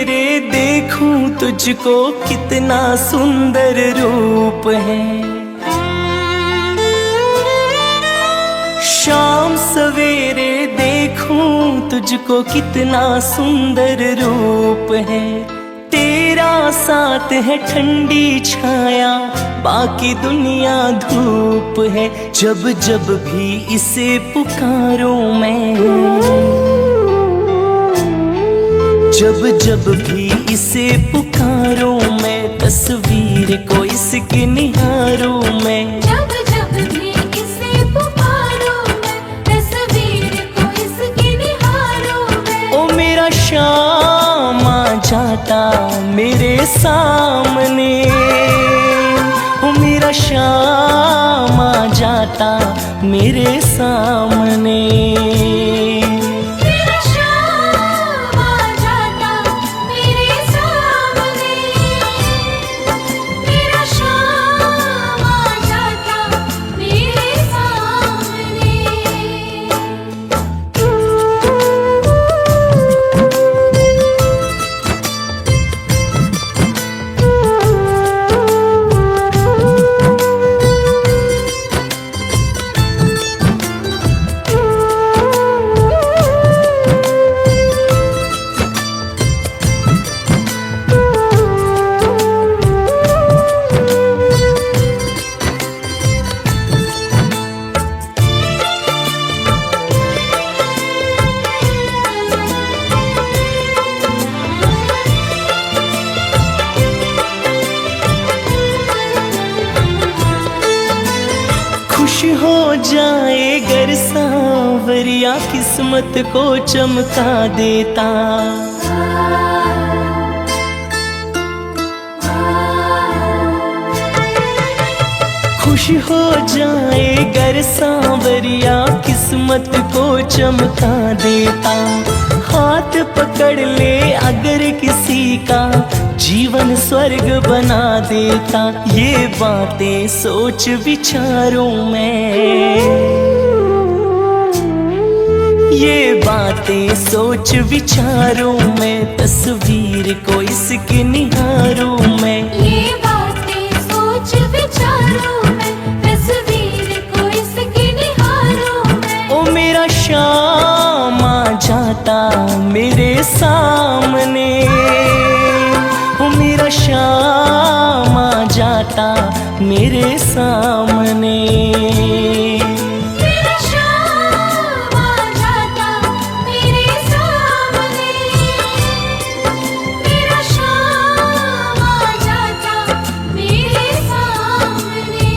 सवेरे देखूं तुझको कितना सुंदर रूप है। शाम सवेरे देखूं तुझको कितना सुंदर रूप है। तेरा साथ है ठंडी छाया, बाकी दुनिया धूप है। जब जब भी इसे पुकारूं मैं, जब जब भी इसे पुकारूं मैं, तस्वीर को इसकी निहारूं मैं। जब जब भी इसे पुकारूं मैं, तस्वीर को इसकी निहारूं मैं। ओ मेरा शाम आ जाता मेरे सामने, ओ मेरा शाम आ जाता मेरे सामने। खुश हो जाए गर सांवरिया, किस्मत को चमका देता। खुश हो जाए गर सांवरिया, किस्मत को चमका देता। हाथ पकड़ ले अगर किसी का, जीवन स्वर्ग बना देता। ये बातें सोच विचारूं मैं, ये बातें सोच विचारूं मैं, तस्वीर को इसकी निहारूं मैं। ये बातें सोच विचारूं मैं, तस्वीर को इसकी निहारूं मैं। ओ मेरा शाम आ जाता मेरे सामने, ओ मेरा शाम आ जाता मेरे सामने। मेरा शाम आ जाता मेरे सामने, मेरा शाम आ जाता मेरे सामने।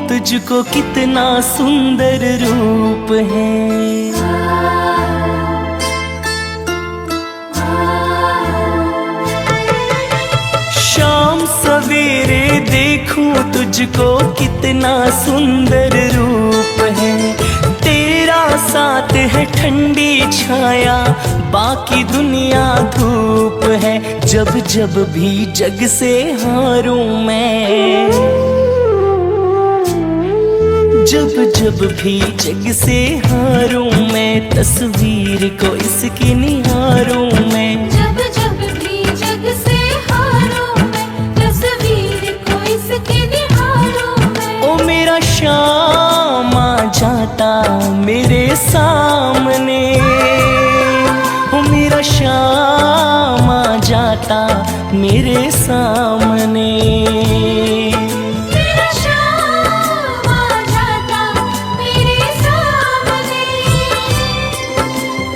तुझको कितना सुंदर रूप है। शाम सवेरे देखूं तुझको कितना सुंदर रूप है। तेरा साथ है ठंडी छाया, बाकी दुनिया धूप है। जब जब भी जग से हारूं मैं, जब जब भी जग से हारूं मैं, तस्वीर को इसकी निहारूं मैं। जब जब भी जग से हारूं मैं, तस्वीर को इसकी निहारूं मैं। ओ मेरा शाम आ जाता मेरे सामने, ओ मेरा शाम आ जाता मेरे सामने। मेरा श्याम आ जाता मेरे सामने,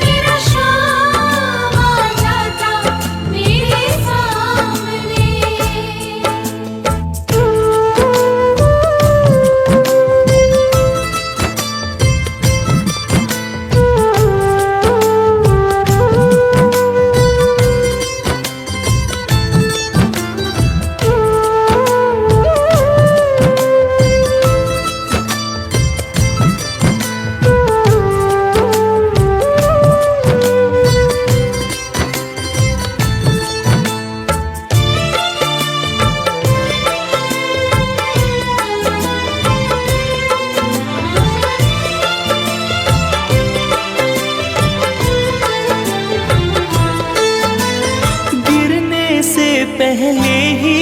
मेरा श्याम आ जाता मेरे सामने। गिरने से पहले ही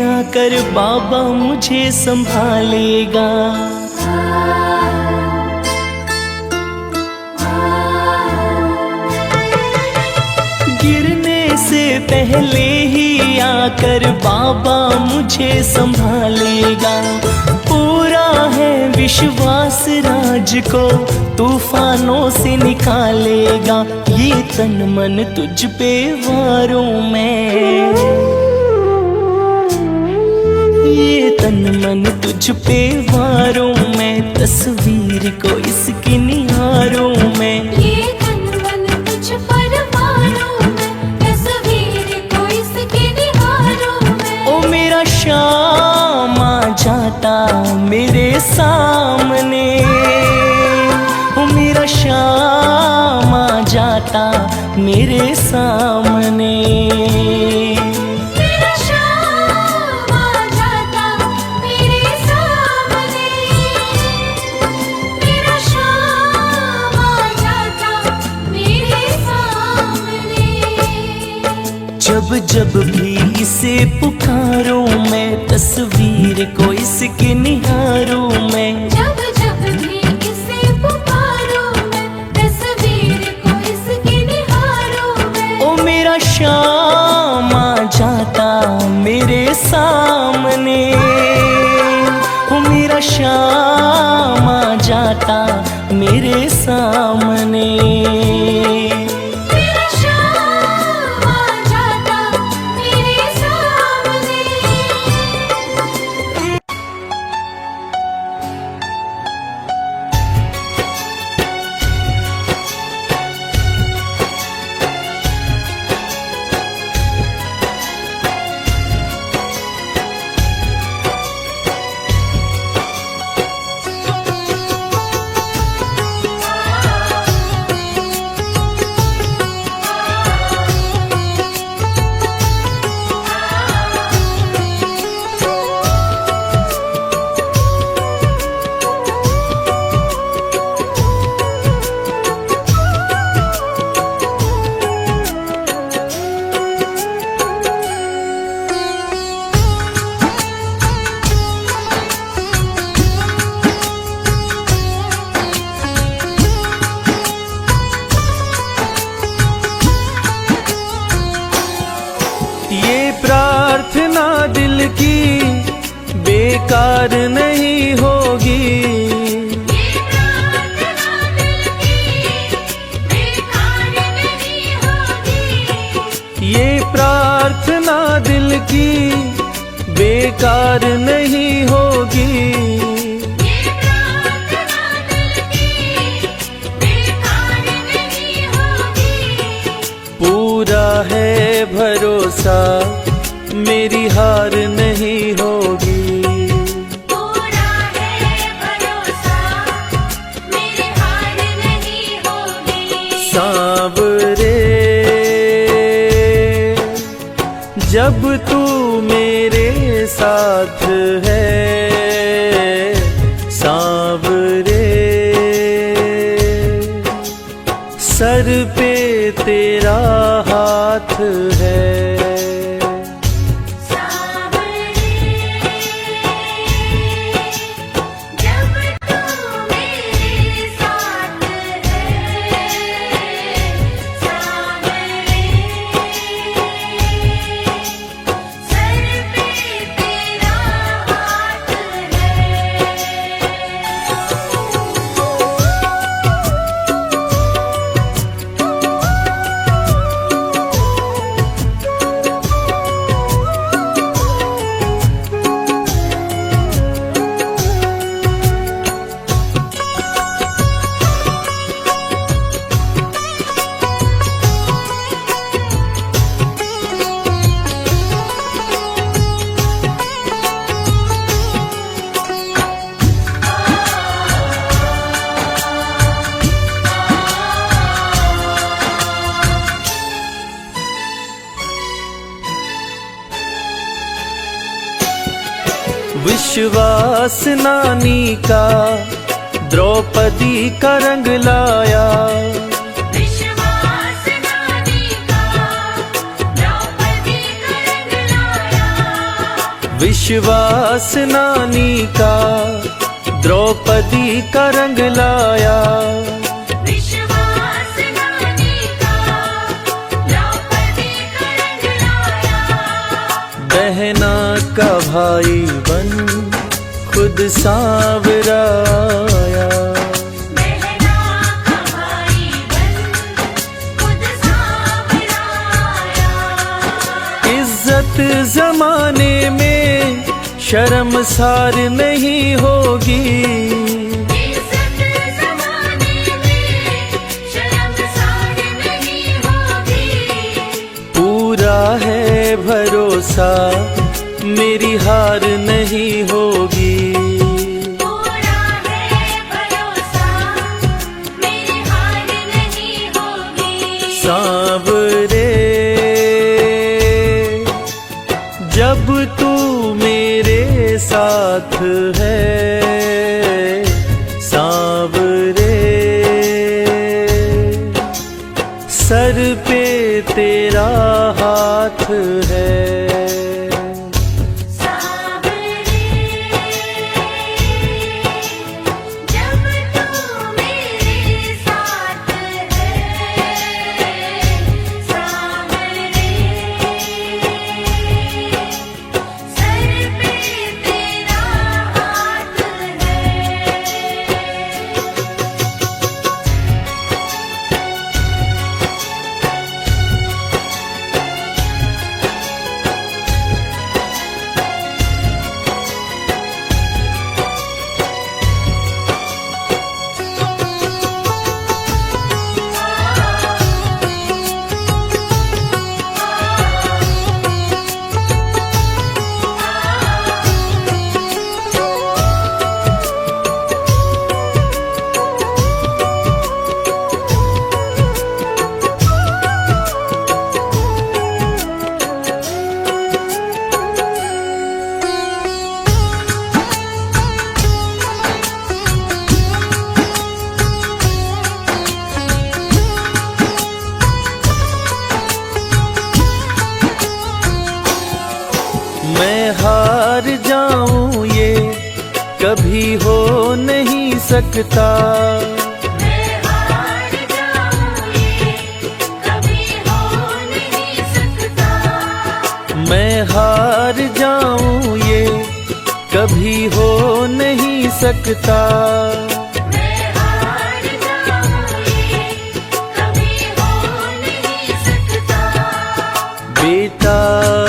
आकर बाबा मुझे संभालेगा। गिरने से पहले ही आकर बाबा मुझे संभालेगा। पूरा है विश्वास राज को तूफानों से निकालेगा। ये तन मन तुझ पे वारूं मैं, ये तन मन तुझ पे वारूं मैं, तस्वीर को इसकी निहारूं मैं। ये तन मन तुझ पर मारूं मैं, तस्वीर को इसकी निहारूं मैं। ओ मेरा श्याम आ जाता मेरे सामने, ओ मेरा श्याम आ जाता मेरे सामने। मेरा श्याम आ जाता मेरे सामने, मेरा श्याम आ जाता मेरे सामने। जब जब भी इसे पुकारूं मैं, तस्वीर को इसकी निहारूं मैं। जब जब भी इसे पुकारूं मैं, तस्वीर को इसकी निहारूं मैं। ओ मेरा श्याम आ जाता मेरे सामने, ओ मेरा श्याम आ जाता मेरे सामने। मेरा श्याम आ जाता मेरे सामने। ये प्रार्थना दिल की बेकार नहीं होगी। ये प्रार्थना दिल की बेकार नहीं होगी। ये प्रार्थना दिल की बेकार नहीं होगी। ये प्रार्थना दिल की बेकार नहीं होगी। पूरा है भरोसा मेरी हार नहीं होगी। पूरा है भरोसा मेरी हार नहीं होगी। सांवरे जब तू मेरे साथ है, सांवरे सर पे तेरा हाथ है। विश्वास नानी का द्रौपदी का रंग लाया। विश्वास नानी का द्रौपदी का रंग लाया। विश्वास नानी का द्रौपदी का रंग लाया। विश्वास नानी का द्रौपदी का रंग लाया। बहना का भाई बन खुद सांवरा आया। बहना का भाई बन खुद सांवरा आया। इज्जत जमाने में शर्मसार नहीं होगी। इज्जत ज़माने में शर्मसार नहीं होगी। पूरा है भरोसा मेरी हार नहीं होगी। पूरा है भरोसा मेरी हार नहीं होगी। सांवरे जब तू मेरे साथ है, सांवरे सर पे तेरा हाथ है। सांवरे जब तू मेरे साथ है, सांवरे सर पे तेरा हाथ है। मैं हार जाऊं ये कभी हो नहीं सकता। मैं हार जाऊं ये कभी हो नहीं सकता। मैं हार जाऊं ये कभी हो नहीं सकता। मैं हार जाऊं ये कभी हो नहीं सकता। बेटा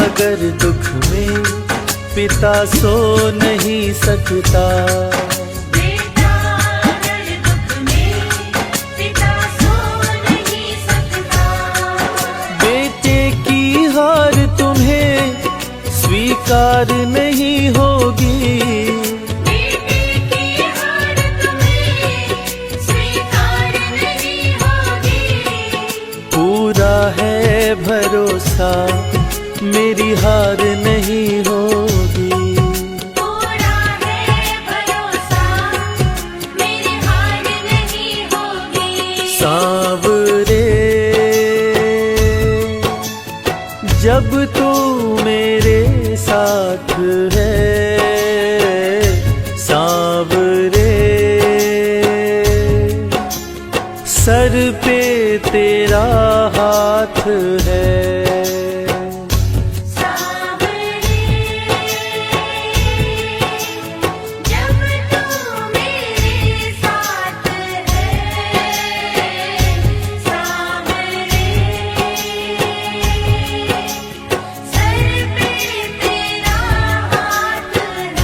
अगर दुख में पिता सो नहीं सकता। बेटा अगर दुख में पिता सो नहीं सकता। बेटे की हार तुम्हें स्वीकार नहीं होगी। बेटे की हार तुम्हें स्वीकार नहीं होगी। पूरा है भरोसा मेरी हार नहीं होगी। पूरा है भरोसा मेरी हार नहीं होगी। सांवरे जब तू मेरे साथ है, सांवरे सर पे तेरा हाथ है। सांवरे जब तू मेरे साथ है, सांवरे सर पे तेरा हाथ है।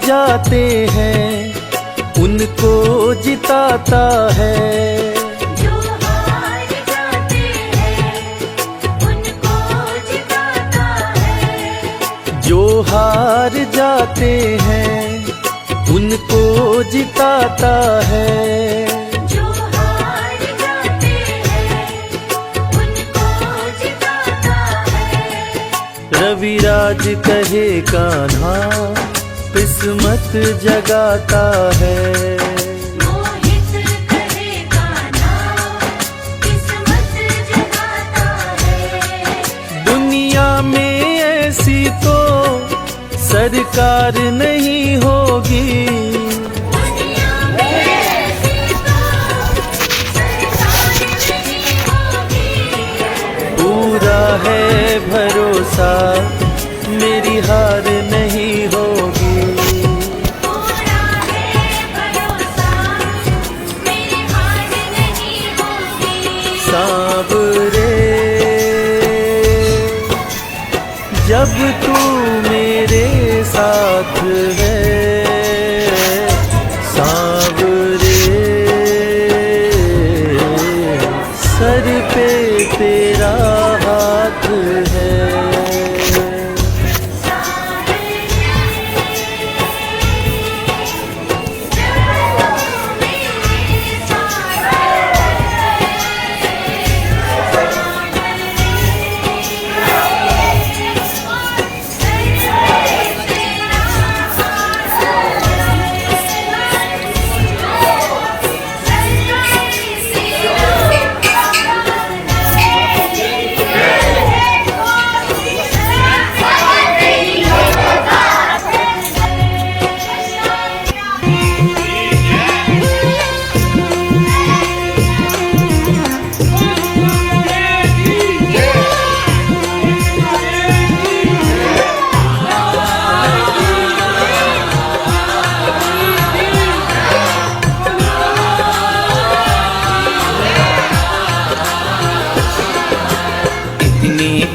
जाते हैं उनको जिताता है। जो हार जाते हैं उनको जिताता है। जो हार जाते हैं उनको जिताता है। जो हार जाते हैं उनको जिताता है। रविराज कहे कान्हा किस्मत जगाता है। मोहित कहे कान्हा किस्मत जगाता है। दुनिया में ऐसी तो सरकार नहीं होगी, दुनिया में ऐसी तो सरकार नहीं होगी। पूरा है भरोसा मेरी हार नहीं होगी। पूरा है भरोसा मेरी हार नहीं होगी। सांवरे जब तू मेरे साथ है, सांवरे सर पे तेरा हाथ है।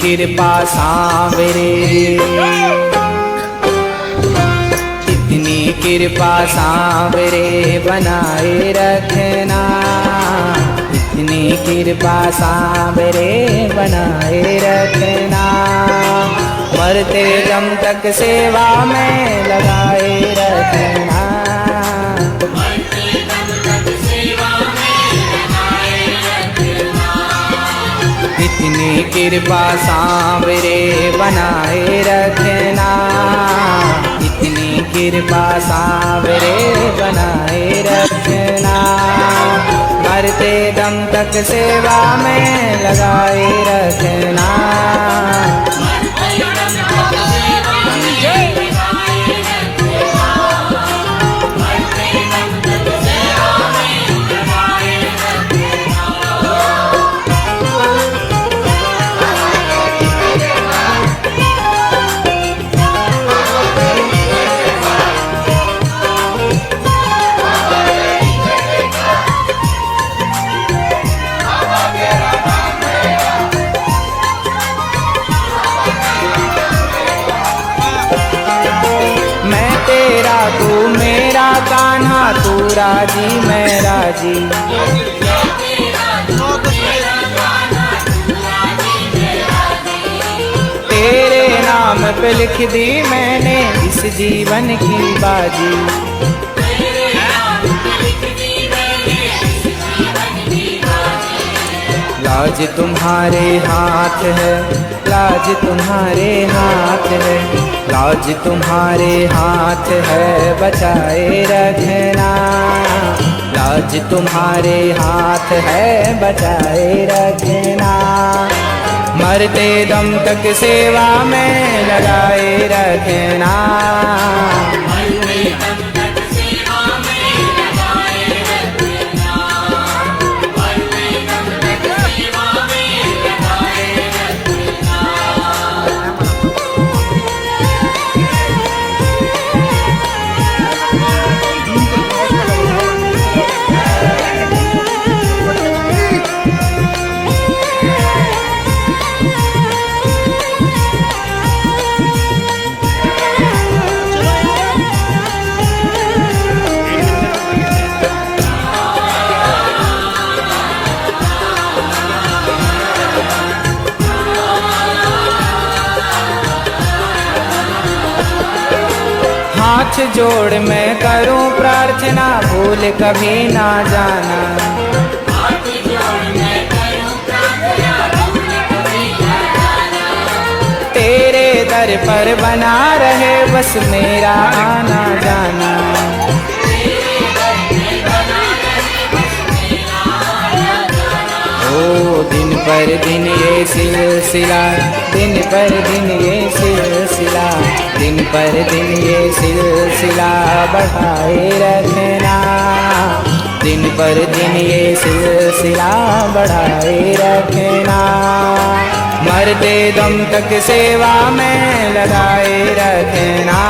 कृपा सांवरे, इतनी कृपा सांवरे बनाए रखना। इतनी कृपा सांवरे बनाए रखना। मरते दम तक सेवा में लगाए रखना। इतनी कृपा सांवरे बनाए रखना। इतनी कृपा सांवरे बनाए रखना। मरते दम तक सेवा में लगाए रखना। तू मेरा कान्हा, तू राजी मैं राजी। तेरे नाम पे लिख दी मैंने इस जीवन की बाजी। लाज तुम्हारे हाथ है, लाज तुम्हारे हाथ है। लाज तुम्हारे हाथ है बचाए रखना। लाज तुम्हारे हाथ है बचाए रखना। मरते दम तक सेवा में लगाए रखना। हाथ जोड़ मैं करूं प्रार्थना, भूल कभी ना जाना। तेरे दर पर बना रहे बस मेरा आना जाना। ओ दिन पर दिन ये सिलसिला, दिन पर दिन ये सिलसिला, दिन पर दिन ये सिलसिला बढ़ाए रखना। दिन पर दिन ये सिलसिला बढ़ाए रखना। मरते दम तक सेवा में लगाए रखना।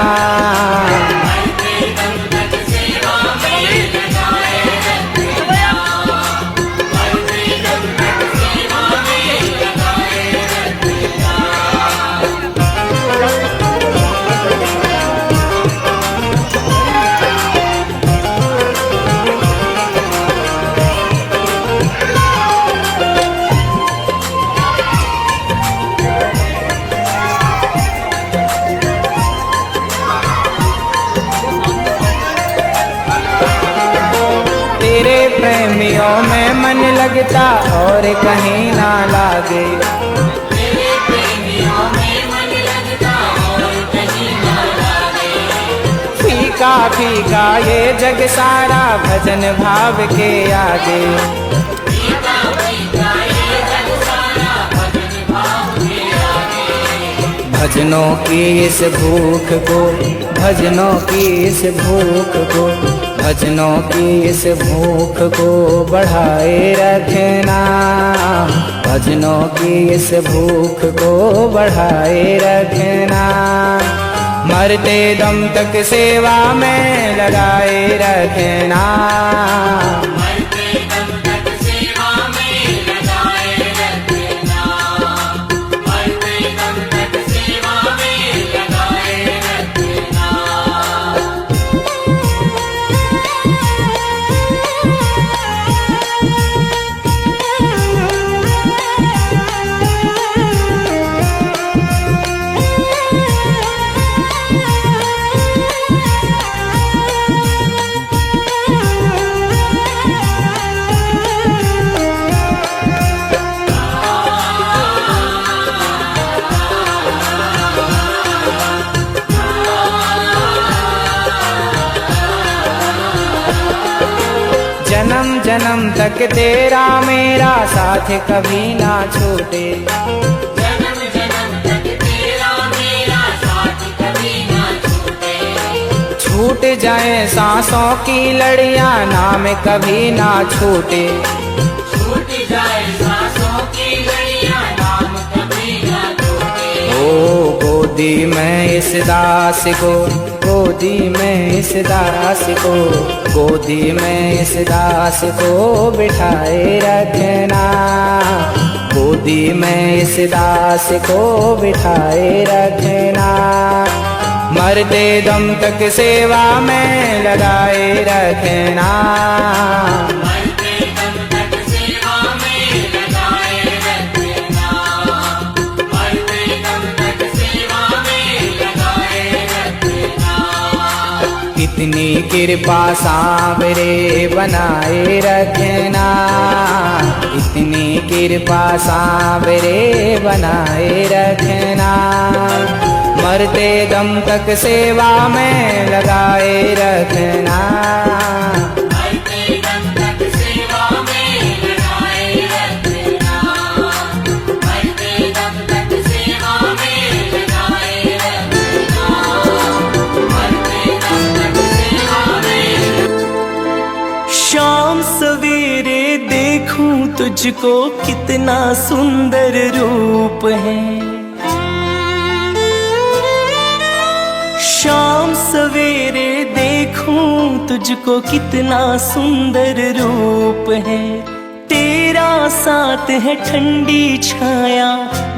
तेरे प्रेमियों में मन लगता और कहीं ना लागे। तेरे प्रेमियों में मन लगता और कहीं ना लागे। फीका फीका ये जग सारा भजन भाव के आगे। फीका फीका ये जग सारा भजन भाव के आगे। भजनों की इस भूख को, भजनों की इस भूख को, भजनों की इस भूख को बढ़ाए रखना। भजनों की इस भूख को बढ़ाए रखना। मरते दम तक सेवा में लगाए रखना। मरते दम तक सेवा में लगाए रखना। मरते दम तक सेवा में लगाए रखना। जन्म जन्म तक तेरा मेरा साथ कभी ना छूटे। जन्म जन्म तक तेरा मेरा साथ कभी ना छूटे। छूट जाए सांसों की लड़ियां नाम कभी ना छूटे। छूट जाए सांसों की लड़ियां नाम कभी ना छूटे। ओ गोदी में इस दास को, गोदी में इस दास को, गोदी में इस दास को बिठाए रखना। गोदी में इस दास को बिठाए रखना। मरते दम तक सेवा में लगाए रखना। मरते दम तक सेवा में लगाए रखना। मरते दम तक सेवा में लगाए रखना। इतनी कृपा सांवरे बनाए रखना। इतनी कृपा सांवरे बनाए रखना। मरते दम तक सेवा में लगाए रखना। मरते दम तक सेवा में लगाए रखना। मरते दम तक सेवा में लगाए रखना। मरते दम तक सेवा में। शाम सवेरे देखूं तुझको कितना सुंदर रूप है। शाम सवेरे देखूं तुझको कितना सुंदर रूप है। तेरा साथ है ठंडी छाया,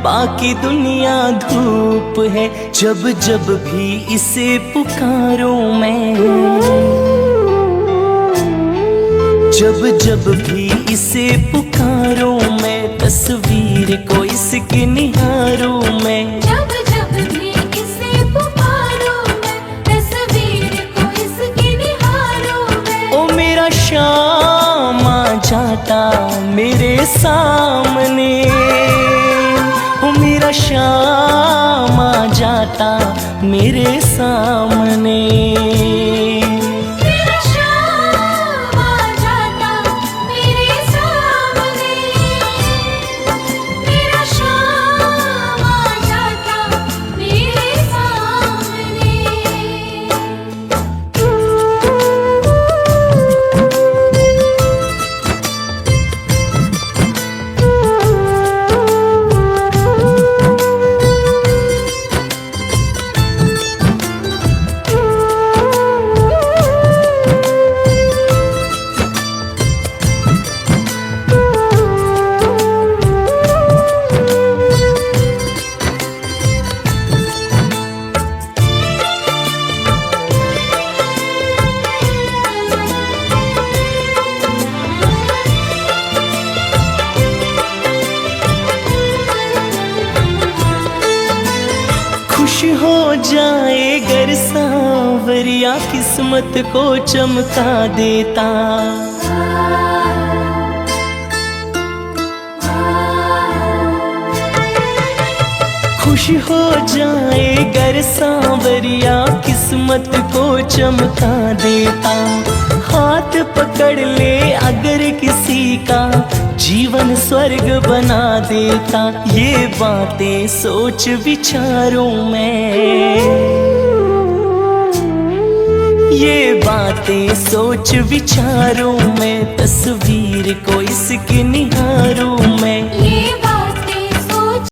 बाकी दुनिया धूप है। जब जब भी इसे पुकारूं मैं, जब जब भी इसे पुकारूं मैं, तस्वीर को इसकी निहारूं मैं। जब जब भी इसे पुकारूं मैं, तस्वीर श्याम आ जाता मेरे सामने, ओ मेरा श्याम आ जाता मेरे सामने। मेरा श्याम आ जाता मेरे सामने, मेरा श्याम आ जाता मेरे सामने। खुश हो जाए गर सांवरिया किस्मत को चमका देता। खुश हो जाए गर सांवरिया किस्मत को चमका देता। हाथ पकड़ ले अगर किसी का जीवन स्वर्ग बना देता। ये बातें सोच विचारों में, ये बातें सोच विचारों में, तस्वीर को इसकी निहार